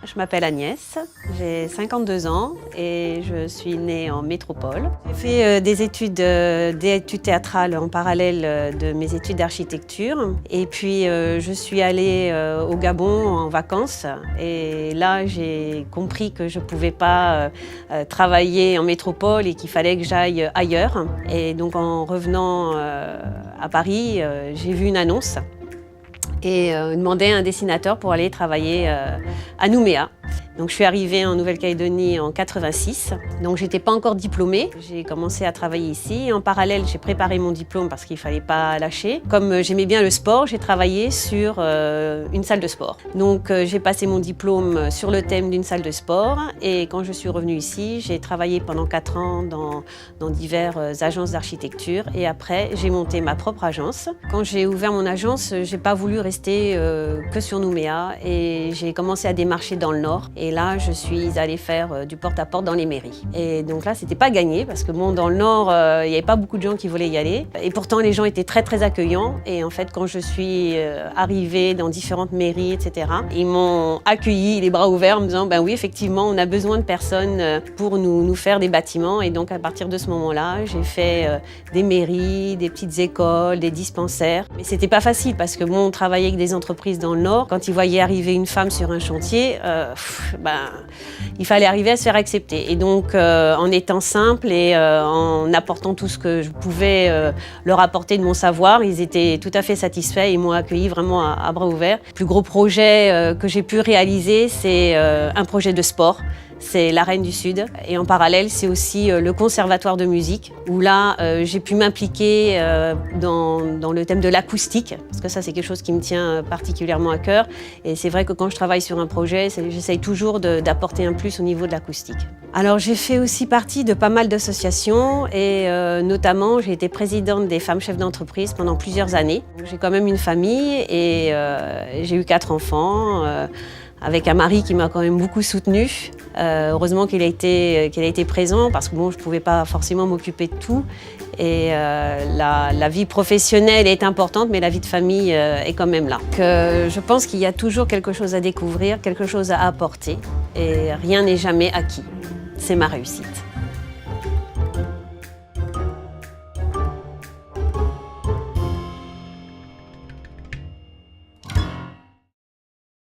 Je m'appelle Agnès, j'ai 52 ans et je suis née en métropole. J'ai fait des études théâtrales en parallèle de mes études d'architecture. Et puis je suis allée au Gabon en vacances et là j'ai compris que je ne pouvais pas travailler en métropole et qu'il fallait que j'aille ailleurs. Et donc en revenant à Paris, j'ai vu une annonce et demandait un dessinateur pour aller travailler à Nouméa. Donc je suis arrivée en Nouvelle-Calédonie en 86, donc j'étais pas encore diplômée. J'ai commencé à travailler ici. En parallèle, j'ai préparé mon diplôme parce qu'il fallait pas lâcher. Comme j'aimais bien le sport, j'ai travaillé sur une salle de sport. Donc j'ai passé mon diplôme sur le thème d'une salle de sport et quand je suis revenue ici, j'ai travaillé pendant 4 ans dans diverses agences d'architecture et après j'ai monté ma propre agence. Quand j'ai ouvert mon agence, j'ai pas voulu rester que sur Nouméa et j'ai commencé à démarcher dans le Nord. Et là, je suis allée faire du porte-à-porte dans les mairies. Et donc là, c'était pas gagné parce que bon, dans le Nord, il n'y avait pas beaucoup de gens qui voulaient y aller. Et pourtant, les gens étaient très, très accueillants. Et en fait, quand je suis arrivée dans différentes mairies, etc., ils m'ont accueilli les bras ouverts en me disant, ben oui, effectivement, on a besoin de personnes pour nous faire des bâtiments. Et donc, à partir de ce moment-là, j'ai fait des mairies, des petites écoles, des dispensaires. Mais c'était pas facile parce que bon, on travaillait avec des entreprises dans le Nord. Quand ils voyaient arriver une femme sur un chantier, il fallait arriver à se faire accepter. Et donc, en étant simple et en apportant tout ce que je pouvais leur apporter de mon savoir, ils étaient tout à fait satisfaits et m'ont accueilli vraiment à bras ouverts. Le plus gros projet que j'ai pu réaliser, c'est un projet de sport. C'est l'Arène du Sud. Et en parallèle, c'est aussi le conservatoire de musique, où là, j'ai pu m'impliquer dans le thème de l'acoustique, parce que ça, c'est quelque chose qui me tient particulièrement à cœur. Et c'est vrai que quand je travaille sur un projet, j'essaye toujours d'apporter un plus au niveau de l'acoustique. Alors, j'ai fait aussi partie de pas mal d'associations et notamment, j'ai été présidente des femmes chefs d'entreprise pendant plusieurs années. J'ai quand même une famille et j'ai eu 4 enfants. Avec un mari qui m'a quand même beaucoup soutenue. Heureusement qu'il a été présent parce que bon, je ne pouvais pas forcément m'occuper de tout. Et la vie professionnelle est importante, mais la vie de famille est quand même là. Je pense qu'il y a toujours quelque chose à découvrir, quelque chose à apporter. Et rien n'est jamais acquis. C'est ma réussite.